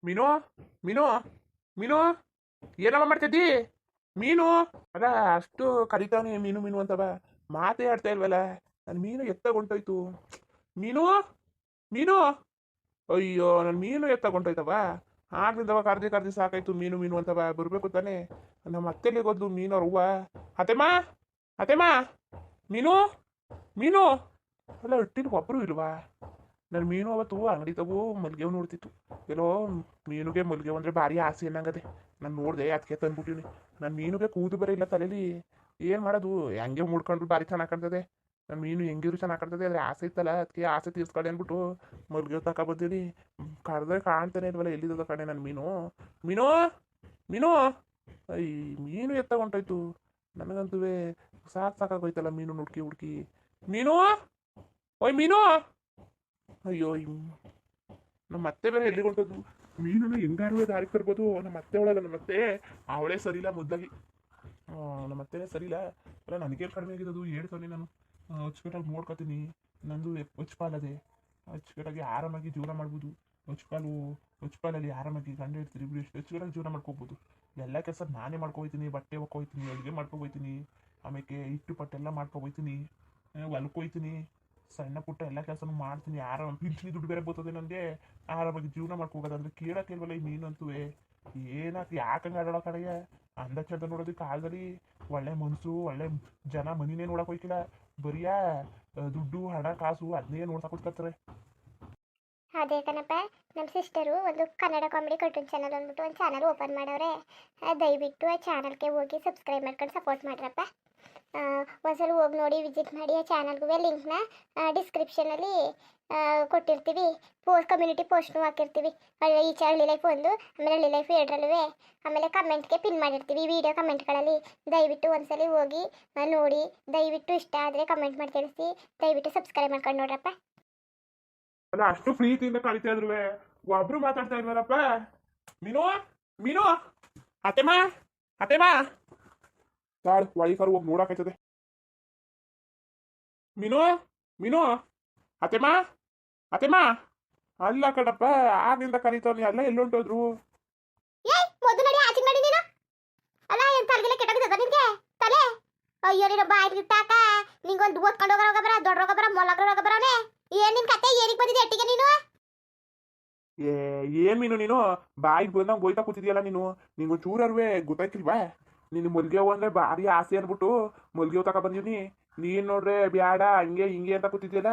ಮೀನು ಮೀನು ಮೀನು ಏನವ ಮಾಡ್ತಿದ್ದಿ ಮೀನು ಅಲ್ಲ ಅಷ್ಟು ಕರಿತಾನೆ ಮೀನು ಮೀನು ಅಂತವ ಮಾತೇ ಆಡ್ತಾ ಇಲ್ವಲ್ಲ ನನ್ನ ಮೀನು ಎತ್ತಗೊಂಟೋಯ್ತು ಮೀನು ಮೀನು ಅಯ್ಯೋ ನನ್ನ ಮೀನು ಎತ್ತಗೊಂಟೋಯ್ತವ ಆಗ್ಲಿಂದವ ಕರ್ದಿ ಸಾಕಾಯ್ತು ಮೀನು ಮೀನು ಅಂತವ ಬರ್ಬೇಕು ತಾನೆ ನಮ್ಮ ಅತ್ತೆಲಿ ಗೊತ್ತು ಮೀನು ಅವ್ರ ಹೂವ ಅತೆಮ್ಮ ಅತೆಮ್ಮ ಮೀನು ಮೀನು ಅಲ್ಲ ಹೊಟ್ಟಿನ ಒಬ್ಬರು ಇಲ್ವಾ ನನ್ನ ಮೀನು ಅವತ್ತು ಅಂಗಡಿ ತಗೋ ಮಲ್ಗೆವ್ ನೋಡ್ತಿತ್ತು ಎಲ್ಲೋ ಮೀನುಗೆ ಮಲ್ಗೆವ್ ಅಂದರೆ ಭಾರಿ ಆಸೆ ಅನ್ನಂಗದೆ ನಾನು ನೋಡಿದೆ ಅದಕ್ಕೆ ತಂದ್ಬಿಟ್ಟಿನಿ ನನ್ನ ಮೀನುಗೆ ಕೂದು ಬರೀ ಇಲ್ಲ ತಲೆಯಲ್ಲಿ ಏನು ಮಾಡೋದು ಹೆಂಗೆ ಮುಡ್ಕೊಂಡ್ರು ಭಾರಿ ಚೆನ್ನಾಗಿ ಕಾಣ್ತದೆ ನನ್ನ ಮೀನು ಹೆಂಗಿದ್ರು ಚೆನ್ನಾಗಿ ಕಾಣ್ತದೆ ಆದರೆ ಆಸೆ ಇತ್ತಲ್ಲ ಅದಕ್ಕೆ ಆಸೆ ತೀರ್ಸ್ಕೊಳ್ಳಿ ಅಂದ್ಬಿಟ್ಟು ಮಲ್ಗೆವ್ ತಗೊಬಂದಿನಿ ಕರೆದ್ರೆ ಕಾಣ್ತಾನೆ ಇಲ್ವಲ್ಲ ಎಲ್ಲಿದ್ದದ ಕಣೆ ನನ್ನ ಮೀನು ಮೀನು ಮೀನು ಈ ಮೀನು ಎತ್ತಗೊಂಟಾಯ್ತು ನನಗಂತೂ ಸಾಕಾಗೋಯ್ತಲ್ಲ ಮೀನು ಹುಡ್ಕಿ ಮೀನು ಓಯ್ ಮೀನು ಅಯ್ಯೋ ನಮ್ಮ ಅತ್ತೆ ಬೇರೆ ಎಲ್ಲಿಗೆ ಹೊಂಟದ್ದು ಮೀನನ್ನು ಹೆಂಗಾರು ದಾರಿಗೆ ತರ್ಬೋದು ನಮ್ಮ ಅತ್ತೆ ಅವಳಲ್ಲ ನಮ್ಮ ಅತ್ತೆ ಅವಳೇ ಸರಿಯಿಲ್ಲ ಮುದ್ದಾಗಿ ನಮ್ಮ ಅತ್ತೆನೇ ಸರಿಯಿಲ್ಲ ಅಲ್ಲ ನನಗೇನು ಕಡಿಮೆ ಆಗಿರೋದು ಹೇಳ್ತಾನೆ ನಾನು ಅಚ್ಚುಕಟ್ಟಾಗಿ ನೋಡ್ಕೊತೀನಿ ನಂದು ಹೊಚ್ಪಾಲದೆ ಅಚ್ಚುಕಟ್ಟಾಗಿ ಆರಾಮಾಗಿ ಜೀವನ ಮಾಡ್ಬೋದು ಹೊಚ್ಪಾಲಲ್ಲಿ ಆರಾಮಾಗಿ ಗಂಡ ಇರ್ತೀರಿ ಇಬ್ಬರು ಎಷ್ಟು ಅಚ್ಚುಕಟ್ಟಾಗಿ ಜೀವನ ಮಾಡ್ಕೋಬೋದು ಎಲ್ಲ ಕೆಲಸ ನಾನೇ ಮಾಡ್ಕೊಬೋಯ್ತೀನಿ ಬಟ್ಟೆ ಒಕ್ಕೋಯ್ತೀನಿ ಅಡುಗೆ ಮಾಡ್ಕೊಬೋಯ್ತೀನಿ ಆಮೇಲೆ ಹಿಟ್ಟು ಪಟ್ಟೆಲ್ಲ ಮಾಡ್ಕೊಬೋಯ್ತೀನಿ ಹೊಲ್ಕೊಯ್ತೀನಿ ಸಣ್ಣ ಪುಟ್ಟ ಎಲ್ಲ ಕೆಲಸನೂ ಮಾಡ್ತೀನಿ ಆರಾಮ ಪಿಂಚಣಿ ದುಡ್ಡು ಬೇರೆ ಬರ್ತದೆ ನನಗೆ ಆರಾಮಾಗಿ ಜೀವನ ಮಾಡ್ಕೋಬೋದಂದ್ರೆ ಕೇಳೋಕ್ಕಿಲ್ವಲ್ಲ ಈ ಮೀನು ಅಂತೂ ಏನಾಗ್ತಿ ಯಾಕಂಗೆ ಆಡೋ ಕಡೆಗೆ ಅಂದ ಚಂದ ನೋಡೋದಕ್ಕೆ ಕಾಲದಲ್ಲಿ ಒಳ್ಳೆ ಮನಸ್ಸು ಒಳ್ಳೆ ಜನ ಮನಿನೇ ನೋಡಕ್ಕೆ ಹೋಯ್ಕಿಲ್ಲ ಬರೀ ದುಡ್ಡು ಹಣ ಕಾಸು ಅದನ್ನೇ ನೋಡ್ತಾ ಕೂತ್ಕೊಳ್ತಾರೆ. ಅದೇ ಕಣಪ್ಪ ನಮ್ಮ ಸಿಸ್ಟರು ಒಂದು ಕನ್ನಡ ಕಾಮಿಡಿ ಕಾರ್ಟೂನ್ ಚಾನಲ್ ಅಂದ್ಬಿಟ್ಟು ಒಂದು ಚಾನಲ್ ಓಪನ್ ಮಾಡವ್ರೆ. ದಯವಿಟ್ಟು ಆ ಚಾನಲ್ಗೆ ಹೋಗಿ ಸಬ್ಸ್ಕ್ರೈಬ್ ಮಾಡ್ಕೊಂಡು ಸಪೋರ್ಟ್ ಮಾಡ್ರಪ್ಪ. ಒಂದ್ಸಲ ಹೋಗಿ ನೋಡಿ ವಿಸಿಟ್ ಮಾಡಿ. ಆ ಚಾನಲ್ಗೂ ಲಿಂಕ್ನ ಡಿಸ್ಕ್ರಿಪ್ಷನಲ್ಲಿ ಕೊಟ್ಟಿರ್ತೀವಿ. ಕಮ್ಯುನಿಟಿ ಪೋಸ್ಟ್ನು ಹಾಕಿರ್ತೀವಿ. ಈ ಹಳ್ಳಿ ಲೈಫ್ ಒಂದು, ಆಮೇಲೆ ಹಳ್ಳಿ ಲೈಫ್ ಎರಡರಲ್ಲೂ, ಆಮೇಲೆ ಕಮೆಂಟ್ಗೆ ಪಿನ್ ಮಾಡಿರ್ತೀವಿ ವಿಡಿಯೋ ಕಮೆಂಟ್ಗಳಲ್ಲಿ. ದಯವಿಟ್ಟು ಒಂದ್ಸಲ ಹೋಗಿ ನೋಡಿ. ದಯವಿಟ್ಟು ಇಷ್ಟ ಆದರೆ ಕಮೆಂಟ್ ಮಾಡಿ ತಿಳಿಸಿ. ದಯವಿಟ್ಟು ಸಬ್ಸ್ಕ್ರೈಬ್ ಮಾಡ್ಕೊಂಡು ನೋಡ್ರಪ್ಪ. ಅಲ್ಲ ಅಷ್ಟು ಪ್ರೀತಿಯಿಂದ ಕಳಿತಾ ಇದ್ರು ಒಬ್ರು ಮಾತಾಡ್ತಾ ಇಲ್ವಲ್ಲಪ್ಪ. ಮೀನು ಮೀನು ಅತೆಮ್ಮ ಅತೆಮ್ಮ ತಾಳು ವೈಫರ್ ಹೋಗಿ ನೋಡಾಕೈತದೆ. ಮೀನು ಮೀನು ಅತೆಮ್ಮ ಅತೆಮ್ಮ ಅಲ್ಲ ಕಣಪ್ಪ ಆಗಿಂದ ಕರೀತಾವ್ ಎಲ್ಲ ಎಲ್ಲೊಂಟೋದ್ರು. ಅಯ್ಯೋ ನೀನು ಬಾಯಿ ಇಟ್ಟಾಕ ನಿಂಗೊಂದು ಓದ್ಕೊಂಡು ಹೋಗೋ ಬರ ದೊಡ್ಡ ರೋಗ ಬರ ಮೊಲಗ ರೋಗ ಬರೋನೆ. ಏನ್ ನಿನ್ ಕತೆ ಏನಿಗೆ ಬಂದಿದೆ ಎಟ್ಟಿಗೆ ನೀನು? ಏನ್ ಮೀನು ನೀನು ಬಾಯಿಗೆ ಬಂದಂಗೆ ಬೋಯ್ತಾ ಕೂತಿದ್ಯಲ್ಲ ನೀನು. ನಿಂಗೊಂದು ಚೂರರ್ವೆ ಗೊತ್ತಾಯ್ತಿಲ್ವಾ? ನೀನು ಮಲ್ಗೆವು ಅಂದ್ರೆ ಭಾರಿ ಆಸೆ ಅನ್ಬಿಟ್ಟು ಮಲ್ಗೆವು ತಕ ಬಂದಿನಿ. ನೀನ್ ನೋಡ್ರೆ ಬ್ಯಾಡ ಹಂಗೆ ಹಿಂಗೆ ಅಂತ ಕೂತಿದ್ಯಲ್ಲ.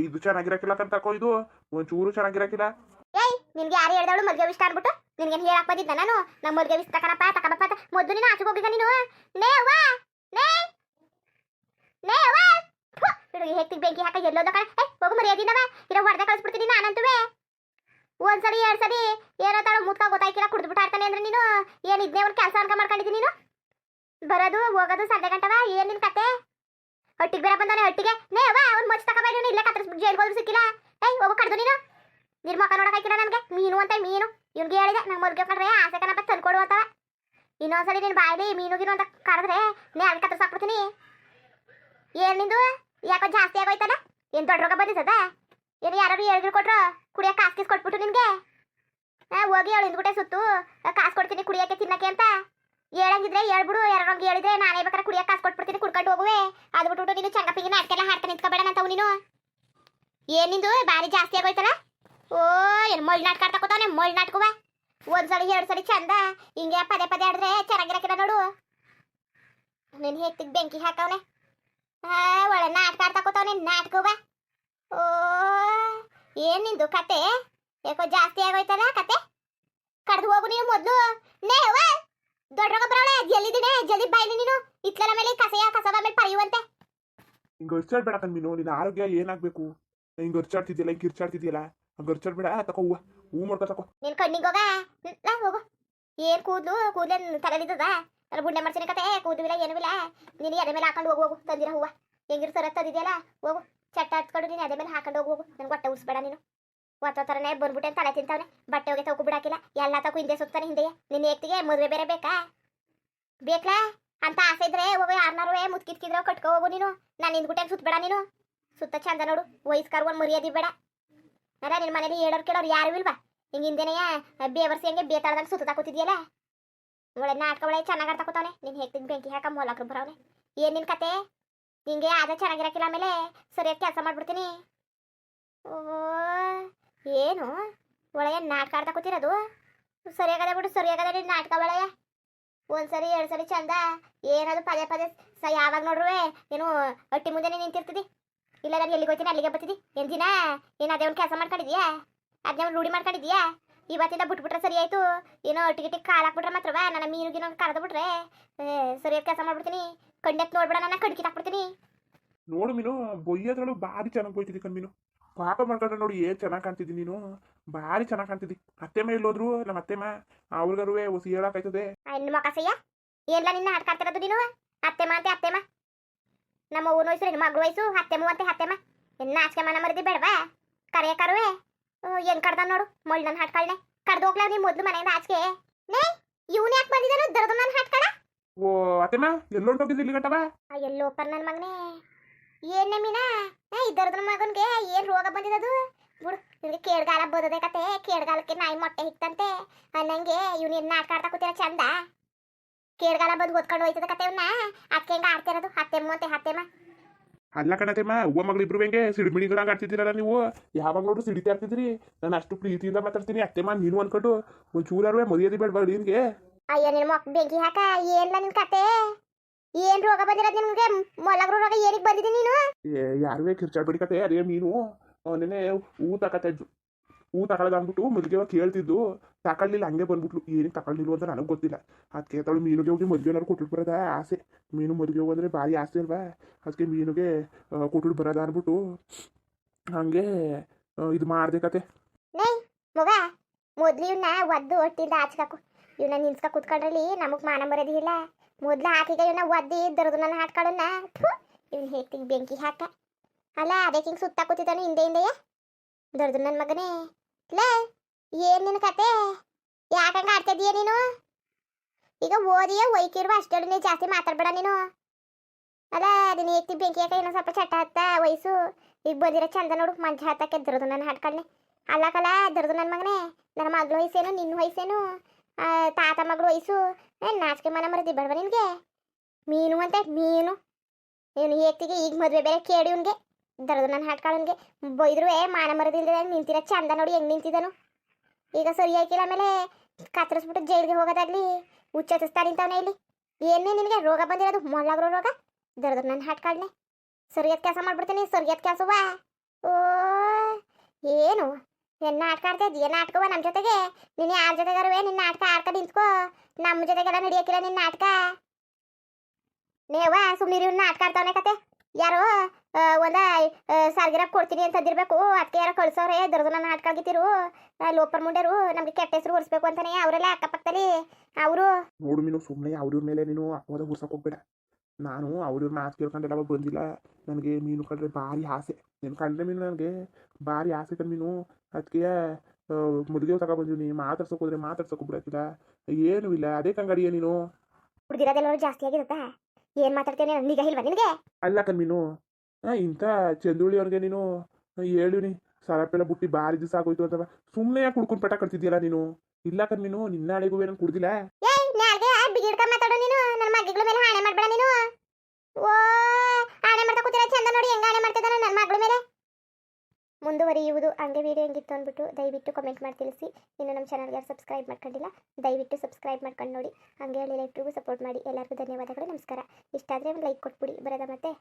ಇದು ಚೆನ್ನಾಗಿರಕಿಲ್ಲ ಕಂತಕೋ, ಇದು ಒಂಚೂರು ಚೆನ್ನಾಗಿರಕಿಲ್ಲ. ಏಯ್ ನಿನ್ಗೆ ಯಾರು ಹೇಳ್ದವಳು ಮಲ್ಗೆ ಇಷ್ಟ ಅನ್ಬಿಟ್ಟು? ನಿನ್ಗೇನು ಹೇಳಕ್ ಬಂದಿದ್ದ ನಾನು? ನಮ್ಮ ಮಲ್ಗೆ ಇಷ್ಟ ತಕನಪ್ಪ ತಕಬಪ್ಪ. ಮೊದಲು ನೀನು ಆಚೆಗೆ ಹೋಗಿದ್ದ ನೀನು. ನೇವಾ ನೇ ನೇವಾ ಹುಡುಗಿ ಹೆಕ್ತಿಗೆ ಬೆಂಕಿ ಹಾಕ ಎಲ್ಲೋದ ಕಣ. ಹೋಗು ಮರ್ಯಾದಿನವ ಇರೋ ಹೊಡೆದ ಕಳಿಸ್ಬಿಡ್ತೀನಿ ನಾನಂತುವೆ. ಒಂದ್ಸರಿ ಎರಡು ಸರಿ ಏನೋ ತಾಳು ಮುತ್ಕ ಗೊತ್ತಾಯ್ಕಿಲ್ಲ ಕುಡಿದ್ಬಿಟ್ಟು ಆಡ್ತಾನೆ ಅಂದ್ರೆ ನೀನು ಏನು ಇದನ್ನೇ ಒಂದು ಕೆಲಸ ಅನ್ಕ ಮಾಡ್ಕೊಂಡಿದ್ದೀನಿ ನೀನು. ಬರೋದು ಹೋಗೋದು ಸಂಡೆ ಗಂಟವ ಏನ್ ನಿನ್ ಕತೆ? ಹೊಟ್ಟಿಗೆ ಬೇರೆ ಬಂದಾನೆ ಹೊಟ್ಟಿಗೆ. ನೇವಾ ಅವ್ನು ಮಚ್ಚ ತಗೋಬೇಡಿ ನೀನು ಇಲ್ಲೇ ಕತ್ತರಿಸ್ಬಿಟ್ಟು ಜೈಲ್ಗೆ ಹೋದ್ರು ಸಿಕ್ಕಿಲ್ಲ. ಹೋಗು ಕಡ್ದು ನೀನು ನಿರ್ಮಕ ನೋಡಕಾಯ್ಕಿಲ್ಲ ನನಗೆ. ಮೀನು ಅಂತ ಮೀನು ಇವ್ನಿಗೆ ಹೇಳಿದೆ ನಂಗೆ ಮಲ್ಗೆ ಕಂಡ್ರೆ ಆಸೆ ಕಣಪ್ಪ ತಂದ್ಕೊಡು ಅಂತವ. ಇನ್ನೊಂದ್ಸರಿ ನೀನು ಬಾಯಲ್ಲಿ ಮೀನುಗಿರು ಅಂತ ಕರೆದ್ರೆ ನೇ ಅಲ್ಲಿ ಕತ್ತರಿಸಾಕ್ಬಿಡ್ತೀನಿ. ಏನ್ ನಿಂದು ಯಾಕೋ ಜಾಸ್ತಿ ಆಗೋಯ್ತಲ್ಲ? ಏನು ದೊಡ್ಡ ರೋಗ ಬಂದಿದ್ದದ? ಏನು ಯಾರು ಹೇಳಿದ್ರು ಕೊಟ್ರು ಕುಡಿಯೋಕೆ ಕಾಸು ಕೀಸ್ ಕೊಟ್ಬಿಟ್ಟು ನಿನಗೆ? ಹೋಗಿ ಅವಳು ಹಿಂದ್ಗುಟೆ ಸುತ್ತು ಕಾಸು ಕೊಡ್ತೀನಿ ಕುಡಿಯೋಕೆ ತಿನ್ನಕ್ಕೆ ಅಂತ ಹೇಳಂಗಿದ್ರೆ ಹೇಳ್ಬಿಡು. ಯಾರಂಗೆ ಹೇಳಿದ್ರೆ ನಾನೇ ಬೇಕಾದ್ರೆ ಕುಡಿಯೋಕೆ ಕಾಸು ಕೊಟ್ಬಿಡ್ತೀನಿ ಕುಡ್ಕೊಂಡು ಹೋಗುವೆ. ಅದು ಬಿಟ್ಬಿಟ್ಟು ನೀನು ಚಂಗಪಿಗೆ ನಾಟಕೆಲ್ಲ ಹಾಡ್ತಾ ನಿಂತ್ಕೋಬೇಡ ನಂತವು ನೀನು. ಏನು ನಿಂದು ಭಾರಿ ಜಾಸ್ತಿ ಆಗೋಯ್ತಲ್ಲ? ಓ ಏನು ಮೊಳ್ ನಾಟಕ ಆಡ್ತಾ ಕೂತಾವನೆ ಮೊಳ್ ನಾಟಕವ. ಒಂದ್ಸಲಿ ಎರಡು ಸರಿ ಚಂದ ಹಿಂಗೆ ಪದೇ ಪದೇ ಆಡಿದ್ರೆ ಚೆನ್ನಾಗಿರಕ್ಕಿಲ್ಲ ನೋಡು. ನೀನು ಹೆತ್ತಿಗೆ ಬೆಂಕಿ ಹಾಕವನೆ. ಒಳ್ಳೆ ನಾಟಕ ಆಡ್ತಾ ಕೂತಾವನೆ ನಾಟಕವ. ಓ ಏನ್ ನಿಂದು ಕತೆ? ಯಾಕೋ ಜಾಸ್ತಿ ಆಗೋಯ್ತಲ್ಲ ಕತೆ. ಕಡ್ದು ಹೋಗು ನೀನು ಮೊದ್ಲು. ನೇವ ದೊಡ್ಡ ರೋಗ ಬರೋಳೆ ಜಲ್ಲಿದಿನೇ ಜಲ್ದಿ ಬಾಯ್ಲಿ ನೀನು. ಇತ್ಲಲ ಮೇಲೆ ಕಸವ ಮೇಲೆ ಪರೆಯುವಂತೆ. ಹಿಂಗೆ ಅರ್ಚಾಡ್ಬೇಡ ಕಣ್ಮೀನು. ನಿನ್ನ ಆರೋಗ್ಯ ಏನಾಗಬೇಕು? ಹಿಂಗೆ ಅರ್ಚಾಡ್ತಿದ್ಯಲ್ಲ ಹಿಂಗೆ ಕಿರ್ಚಾಡ್ತಿದ್ಯಲ್ಲ ಹಂಗೆ ಅರ್ಚಾಡ್ಬೇಡ. ತಕೋ ಹೂ ಮಾಡ್ಕೊ ತಕೋ. ನೀನು ಕಣ್ಣಿಗೆ ಹೋಗು. ಏನು ಕೂದಲೇನು ತಲೆಲಿದ್ದದ? ನಾನು ಬುಂಡೆ ಮಾಡ್ತೀನಿ ಕತೆ. ಕೂದಲಿಲ್ಲ ಏನೂ ಇಲ್ಲ. ನೀನು ಎದೆ ಮೇಲೆ ಹಾಕೊಂಡು ಹೋಗು ತಂದಿರ ಹೂವ ಹೆಂಗಿರು ಸರ ತಂದಿದ್ಯಲ್ಲ. ಹೋಗು ಚಟ್ಟ ಹಚ್ಕೊಂಡು ನೀನು ಎದೆ ಮೇಲೆ ಹಾಕೊಂಡು ಹೋಗು. ನನ್ಗೆ ಹೊಟ್ಟೆ ಉಸ್ಬೇಡ ನೀನು. ಒತ್ತ ಥರನೇ ಬಂದ್ಬಿಟ್ಟೆ ತಲೆ ತಿಂತಾವನೆ. ಬಟ್ಟೆ ಹೋಗಿ ತಗೋ ಬಿಡಾಕಿಲ್ಲ ಎಲ್ಲ ತಗೋ ಹಿಂದೆ ಸುತ್ತಾನೆ ಹಿಂದೆಯೇ. ನಿನ್ನ ಏಕ್ತಿಗೆ ಮದುವೆ ಬೇರೆ ಬೇಕ್ಲಾ ಅಂತ ಆಸೆ ಇದ್ರೆ ಹೋಗು. ಯಾರನ್ನಾರು ಮುತ್ಕಿದ್ಕಿದ್ರೆ ಕಟ್ಕೊ ಹೋಗು ನೀನು. ನಾನು ಹಿಂದ್ಗುಟ್ಟೆ ಸುತ್ತಬೇಡ ನೀನು. ಸುತ್ತ ಚಂದ ನೋಡು. ವಯಸ್ಕರು ಒಂದು ಮರ್ಯಾದೆ ಬೇಡ. ಅಲ್ಲ ನಿನ್ನ ಮನೇಲಿ ಹೇಳೋರು ಕೇಳೋರು ಯಾರು ಇಲ್ವಾ? ಹಿಂಗೆ ಹಿಂದೆನೆಯ ಬೇವರ್ಸಿ ಹಂಗೆ ಬೇತಾಡ್ದಂಗೆ ಸುತ್ತಾ ಕೂತಿದ್ಯಲ್ಲ ಒಳ್ಳೆ ನಾಟಕ ಒಳ್ಳೆ ಚೆನ್ನಾಗಿ ಆಡ್ತಾ ಕೂತವನೆ ನೀನು ಹೇಳ್ತಿದ್ ಬೆಂಕಿ ಹಾಕ ಮೊಲಕ್ರು ಬರವನೆ ಏನು ನಿನ್ನ ಕತೆ ಹಿಂಗೆ ಆದ ಚೆನ್ನಾಗಿರಕ್ಕಿಲ್ಲ ಆಮೇಲೆ ಸರಿಯಾಗಿ ಕೆಲಸ ಮಾಡ್ಬಿಡ್ತೀನಿ ಓ ಏನು ಒಳಗೆ ನಾಟಕ ಆಡ್ತಾ ಕೂತಿರೋದು ಸರಿಯಾಗದ ಬಿಡು ಸರಿಯಾಗದ ನೀನು ನಾಟಕ ಒಳಗೆ ಒಂದ್ಸರಿ ಎರಡು ಸರಿ ಚಂದ ಏನದು ಪದೇ ಪದೇ ಯಾವಾಗ ನೋಡ್ರು ಏನು ಹೊಟ್ಟಿ ಮುಂದೆ ನಿಂತಿರ್ತಿದಿ ಇಲ್ಲ ನಾನು ಎಲ್ಲಿಗೆ ಹೋಗ್ತೀನಿ ಅಲ್ಲಿಗೆ ಬರ್ತಿದ್ದಿ ಏನು ದಿನ ಏನು ಅದೇ ಒಂದು ಕೆಲಸ ಮಾಡ್ಕೊಂಡಿದ್ಯಾ ಅದನ್ನ ರೂಢಿ ಮಾಡ್ಕೊಂಡಿದ್ಯಾ ಇವತ್ತಿಂದ ಬಿಟ್ಬಿಟ್ರೆ ಸರಿ ಆಯ್ತು ಏನೋ ಟಿಕೆಟ್ ಕಾಲು ಹಾಕ್ಬಿಟ್ರೆ ಮಾತ್ರವ ನನ್ನ ಮೀನುಗಿನ ಕರೆದು ಬಿಟ್ರೆ ಸರಿಯಾದ ಕೆಲಸ ಮಾಡ್ಬಿಡ್ತೀನಿ ಕಣ್ಣೆತ್ ನೋಡ್ಬಿಡ ನನ್ನ ಕಣ್ಕಿ ಹಾಕ್ಬಿಡ್ತೀನಿ ನೋಡು ಮೀನು ಬೊಯ್ಯೋದ್ರಳು ಭಾರಿ ಚೆನ್ನಾಗಿ ಹೋಯ್ತಿದ್ದಿ ಕಣ್ ಪಾಪ ಮಾಡ್ಕೊಂಡ್ರೆ ನೋಡಿ ಏನು ಚೆನ್ನಾಗಿ ಕಾಣ್ತಿದ್ದಿ ನೀನು ಭಾರಿ ಚೆನ್ನಾಗಿ ಕಾಣ್ತಿದ್ದಿ ಅತ್ತೆಮ್ಮ ಎಲ್ಲೋದ್ರು ನಮ್ಮ ಅತ್ತೆಮ್ಮ ಅವ್ರಿಗಾರುವೆ ಹೊಸಿ ಹೇಳಕ್ಕಾಯ್ತದೆ ಹೆಣ್ಣು ಮಕಸಯ್ಯ ಎಲ್ಲ ನಿನ್ನ ಆಡ್ಕಾಡ್ತಿರೋದು ನೀನು ಅತ್ತೆಮ್ಮ ಅಂತೆ ಅತ್ತೆಮ್ಮ ನಮ್ಮ ಅವ್ವನ ವಯಸ್ಸು ಹೆಣ್ಣು ಮಗಳು ವಯಸ್ಸು ಅತ್ತೆಮ್ಮ ಅಂತೆ ಅತ್ತೆಮ್ಮ ಎನ್ನ ಆಚೆ ಮನ ಮರಿದಿ ಬೇಡವಾ ಕರೆಯಕರುವೆ ಹೆಂಗ್ ಕಡ್ದ ನೋಡು ಮೊಳ್ ನನ್ನ ಹಾಟ್ಕಳ್ನೆ ಕಡ್ದು ಹೋಗ್ಲ ನೀ ಮೊದ್ಲು ಮನೆಯಿಂದ ಆಚೆಗೆ ನೇ ಇವ್ನು ಯಾಕೆ ಬಂದಿದ್ದಾನು ದರ್ದು ನನ್ನ ಹಾಟ್ಕಳ ಓ ಅತ್ತೆಮ್ಮ ಎಲ್ಲೊಂಟೋಗಿದ್ದಿ ಇಲ್ಲಿ ಗಂಟವ ಎಲ್ಲೋಪರ್ ನನ್ನ ಮಗನೇ ಏನೇ ಮೀನಾ ಇದ್ದರದ ಮಗನ್ಗೆ ಏನ್ ರೋಗ ಬಂದಿದದು ಬಿಡು ನಿನ್ಗೆ ಕೇಳ್ಗಾಲ ಬದದೆ ಕತೆ ಕೇಳ್ಗಾಲಕ್ಕೆ ನಾಯಿ ಮೊಟ್ಟೆ ಹಿಕ್ತಂತೆ ಅನ್ನಂಗೆ ಇವ್ನು ಏನ್ ನಾಟಕ ಆಡ್ತಾ ಕೂತಿರೋ ಚಂದ ಕೇಳ್ಗಾಲ ಬಂದು ಓದ್ಕೊಂಡು ಹೋಯ್ತದ ಕತೆ ಇವನ್ನ ಅದಕ್ಕೆ ಹೆಂಗ ಆಡ್ತಿರೋದು ಹತ್ತೆಮ್ಮ ಅಂತೆ ಹತ್ತೆಮ್ಮ ಅಲ್ಲ ಕಣತೆಮ್ಮ ಹೂವ ಮಗಳು ಇಬ್ರು ಹೆಂಗೆ ಸಿಡಿಮಿಡಿಗಳಂಗೆ ಆಡ್ತಿದ್ದೀರಲ್ಲ ನೀವು ಯಾವಾಗ ನೋಡ್ರು ಸಿಡಿತಾ ಇರ್ತಿದ್ರಿ ನಾನು ಅಷ್ಟು ಪ್ರೀತಿಯಿಂದ ಮಾತಾಡ್ತೀನಿ ಅತ್ತೆಮ್ಮ ನೀನು ಅನ್ಕೊಂಡು ಒಂಚೂರಾರುವೆ ಮರ್ಯಾದೆ ಬೇಡಬಾರ್ದು ನಿನ್ಗೆ ಅಯ್ಯೋ ನಿನ್ ಮೊಕ್ ಬೆಂಕಿ ಹಾಕ ಏನ್ಲ ನಿನ್ ಕತೆ ಏನ್ ರೋಗ ಬಂದಿರೋದು ನಿಮ್ಗೆ ಮೊಲಗ್ರು ರೋಗ ಏನಿಗೆ ಬಂದಿದ್ದೀನಿ ನೀನು ಯಾರುವೆ ಕಿರ್ಚಾಡ್ಬೇಡಿ ಕತೆ ಅದೇ ಮೀನು ನೆನೆ ಹೂ ತಕತಾ ಇದ್ದು ಹೂ ತಗೊಳ್ಳೋದು ಅಂದ್ಬಿಟ್ಟು ಮಲ್ಗೆ ಕೇಳ್ತಿದ್ದು ತಗೊಳ್ಳಿಲ್ಲ ಹಂಗೆ ಬಂದ್ಬಿಟ್ಲು ಏನಕ್ಕೆ ತಗೊಳ್ಳಿಲ್ಲ ಅಂತ ನನಗೆ ಗೊತ್ತಿಲ್ಲ ಅದಕ್ಕೆ ತಳು ಮೀನುಗೆ ಹೋಗಿ ಮದುವೆನಾರು ಕೊಟ್ಟು ಬರೋದ ಆಸೆ ಮೀನು ಮದುವೆ ಹೋಗಂದ್ರೆ ಭಾರಿ ಆಸೆ ಅಲ್ವಾ ಅದಕ್ಕೆ ಮೀನುಗೆ ಕೊಟ್ಟು ಬರೋದ ಅಂದ್ಬಿಟ್ಟು ಹಂಗೆ ಇದು ಮಾಡಿದೆ ಕತೆ ನೇ ಮಗ ಮೊದ್ಲು ಇವನ್ನ ಒದ್ದು ಒಟ್ಟಿಂದ ಆಚ್ಕಾಕು ಇವನ್ನ ನಿನ್ಸ್ಕ ಕುತ್ಕೊಂಡ್ರಲ್ಲಿ ನಮಗ್ ಮಾನ ಮರ್ಯಾದೆ ಇಲ್ಲ ಮೊದ್ಲು ಹಾಕಿಗ ಇವನ್ನ ಒದ್ದಿ ದರದು ನನ್ನ ಹಾಟ್ಕೊಳ್ಳೋಣ ಇವ್ನ ಹೇಳ್ತೀನಿ ಬೆಂಕಿ ಹಾಕ ಅಲ್ಲ ಅದಕ್ಕೆ ಹಿಂಗೆ ಸುತ್ತ ಕೂತಿದ್ದಾನೆ ಹಿಂದೆ ಹಿಂದೆಯೇ ದೊಡ್ದು ನನ್ನ ಮಗನೇ ಲೇ ಏನ್ ನಿನ್ನ ಕತೆ ಯಾಕಂಗ ಆಡ್ತಾ ಇದೀಯ ನೀನು ಈಗ ಓದಿಯೇ ಒಯ್ಕಿರುವ ಅಷ್ಟೇಳು ನೀನು ಜಾಸ್ತಿ ಮಾತಾಡ್ಬೇಡ ನೀನು ಅಲ್ಲ ಅದನ್ನ ಏಕ್ತಿ ಬೆಂಕಿ ಹಾಕ ಏನೋ ಸ್ವಲ್ಪ ಚಟ ಹತ್ತ ವಯಸ್ಸು ಈಗ ಬಂದಿರೋ ಚಂದ ನೋಡು ಮಂಚ ಹತ್ತಕ್ಕೆ ದರದು ನನ್ನ ಹಾಟ್ಕೊಳ್ಳಿ ಅಲ್ಲಕಲ್ಲ ದರದು ನನ್ನ ಮಗನೇ ನನ್ನ ಮಗಳ ವಯಸ್ಸೇನು ನಿನ್ನ ವಯಸ್ಸೇನು ತಾತ ಮಗಳ ವಯಸ್ಸು ನಾಚಿಕೆ ಮನ ಮರದಿ ಬೇಡವ ನಿನಗೆ ಮೀನು ಅಂತೆ ಮೀನು ಇವನು ಏಕ್ತಿಗೆ ಈಗ ಮದುವೆ ಬೇರೆ ಕೇಳಿ ಇವನಿಗೆ ದರದು ನನ್ನ ಹಾಟ್ಕೊಳ್ಳೋನ್ಗೆ ಬೈದ್ರು ಮಾನ ಮರದಿಲ್ದ ನಿಂತಿರೋ ಚಂದ ನೋಡಿ ಹೆಂಗೆ ನಿಂತಿದ್ದನು ಈಗ ಸರಿ ಆಯ್ಕಿಲ್ಲ ಆಮೇಲೆ ಕತ್ತರಿಸ್ಬಿಟ್ಟು ಜೈಲಿಗೆ ಹೋಗೋದಾಗ್ಲಿ ಹುಚ್ಚಸ್ತಾ ನಿಂತವನೇ ಇಲ್ಲಿ ಏನೇ ನಿನಗೆ ರೋಗ ಬಂದಿರೋದು ಮೊಳ್ಳಾಗ್ರೋ ರೋಗ ದರದು ನನ್ನ ಹಾಟ್ಕೊಳ್ಳೆ ಸರಿಯಾದ ಕೆಲಸ ಮಾಡ್ಬಿಡ್ತೀನಿ ಸರಿಯಾದ ಕೆಲಸವಾ ಓ ಏನು ಏನು ನಾಟಕ ಆಡ್ತಾ ಇದೆಯಾ ನಾಟಕವ ನಮ್ಮ ಜೊತೆಗೆ ನೀನು ಯಾರ ಜೊತೆಗಾರುವೆ ನಿನ್ನ ನಾಟಕ ಆಡ್ಕೊಂಡು ನಿಂತ್ಕೋ ನಮ್ಮ ಜೊತೆಗೆಲ್ಲ ನಡೆಯೋಕ್ಕಿಲ್ಲ ನಿನ್ನ ನಾಟಕ ನೇವ ಸುಮ್ಮನಿರಿ ಇವ್ನ ನಾಟಕ ಆಡ್ತಾವನೆ ಕತೆ ಯಾರೋ ಒಂದ ಸಾಲ್ಗಿರ ಕೊಡ್ತೀನಿ ಅಂತ ಅಂದಿರ್ಬೇಕು ಅದಕ್ಕೆ ಯಾರೋ ಕಳ್ಸೋರೆ ದರದು ನನ್ನ ನಾಟಕ ಆಗಿತ್ತಿರು ಲೋಪರ್ ಮುಂಡೆರು ನಮಗೆ ಕೆಟ್ಟ ಹೆಸರು ಹೊರಿಸ್ಬೇಕು ಅಂತಾನೆ ಅವರೆಲ್ಲ ಅಕ್ಕಪಕ್ಕದಲ್ಲಿ ಅವರು ನೋಡು ಮೀನು ಸುಮ್ಮನೆ ಅವ್ರ ಮೇಲೆ ನೀನು ಅಪ್ಪದ ಹುರ್ಸಕ್ಕೆ ಹೋಗ್ಬೇಡ ನಾನು ಅವ್ರ ಮಾತು ಕೇಳ್ಕೊಂಡೆಲ್ಲ ಬಂದಿಲ್ಲ ನನಗೆ ಮೀನು ಕಂಡ್ರೆ ಭಾರಿ ಆಸೆ ನೀನು ಕಂಡ್ರೆ ಮೀನು ನನಗೆ ಭಾರಿ ಆಸೆ ಕಂಡು ಮೀನು ಅದಕ್ಕೆ ಮುದುಗೆ ತಗೊಬಂದಿನಿ ಮಾತಾಡ್ಸೋಕೆ ಹೋದ್ರೆ ಮಾತಾಡ್ಸೋಕೆ ಬಿಡಕ್ಕಿಲ್ಲ ಏನೂ ಇಲ್ಲ ಅದೇ ಕಂಗಡಿಯ ನೀನು ಹುಡುಗಿರೋದೆಲ್ಲರೂ ಜಾಸ್ತಿ ಆಗಿರುತ್ತಾ ಏನು ಮಾತಾಡ್ತೇನೆ ನಿಗ ಇಲ್ವಾ ನಿನಗೆ ಅಲ್ಲ ಕಣ್ಮೀನು ಇಂಥ ಚಂದುಳ್ಳಿ ಅವ್ರಿಗೆ ನೀನು ಹೇಳಿವ್ನಿ ಸರಪೆಲ್ಲ ಬುಟ್ಟಿ ಭಾರಿ ದಿವಸ ಆಗೋಯ್ತು ಅಂತವ ಸುಮ್ಮನೆ ಯಾಕೆ ಕುಡ್ಕೊಂಡು ಪಟ ಕಟ್ತಿದ್ಯಲ್ಲ ನೀನು ಇಲ್ಲ ಕಣ್ಮೀನು ನಿನ್ನ ನಾಳೆಗೂ ಏನೋ ಕುಡ್ದಿಲ್ಲ ಬಿಗಿಡ್ಕ ಮಾತಾಡೋ ನೀನು ನನ್ನ ಮಗಳ ಮೇಲೆ ಹಾಣೆ ಮಾಡ್ಬೇಡ ನೀನು ಓ ಹಾಣೆ ಮಾಡ್ತಾ ಕೂತಿರ ಚಂದ ನೋಡಿ ಹೆಂಗ ಹಾಣೆ ಮಾಡ್ತಿದ್ದಾನೆ ನನ್ನ ಮಗಳ ಮೇಲೆ ಮುಂದುವರಿಯುವುದು ಹಂಗೆ ವಿಡಿಯೋ ಹೆಂಗಿತ್ತು ಅಂದ್ಬಿಟ್ಟು ದಯವಿಟ್ಟು ಕಮೆಂಟ್ ಮಾಡಿ ತಿಳಿಸಿ ಇನ್ನು ನಮ್ಮ ಚಾನಲ್ಗೆ ಯಾರು ಸಬ್ಸ್ಕ್ರೈಬ್ ಮಾಡ್ಕೊಂಡಿಲ್ಲ ದಯವಿಟ್ಟು ಸಬ್ಸ್ಕ್ರೈಬ್ ಮಾಡ್ಕೊಂಡು ನೋಡಿ ಹಂಗೆ ಹೇಳಿ ಲೈಫ್ಗೂ ಸಪೋರ್ಟ್ ಮಾಡಿ ಎಲ್ಲರಿಗೂ ಧನ್ಯವಾದಗಳು ನಮಸ್ಕಾರ ಇಷ್ಟ ಆದರೆ ಒಂದು ಲೈಕ್ ಕೊಟ್ಬಿಡಿ ಬರೋದ ಮತ್ತೆ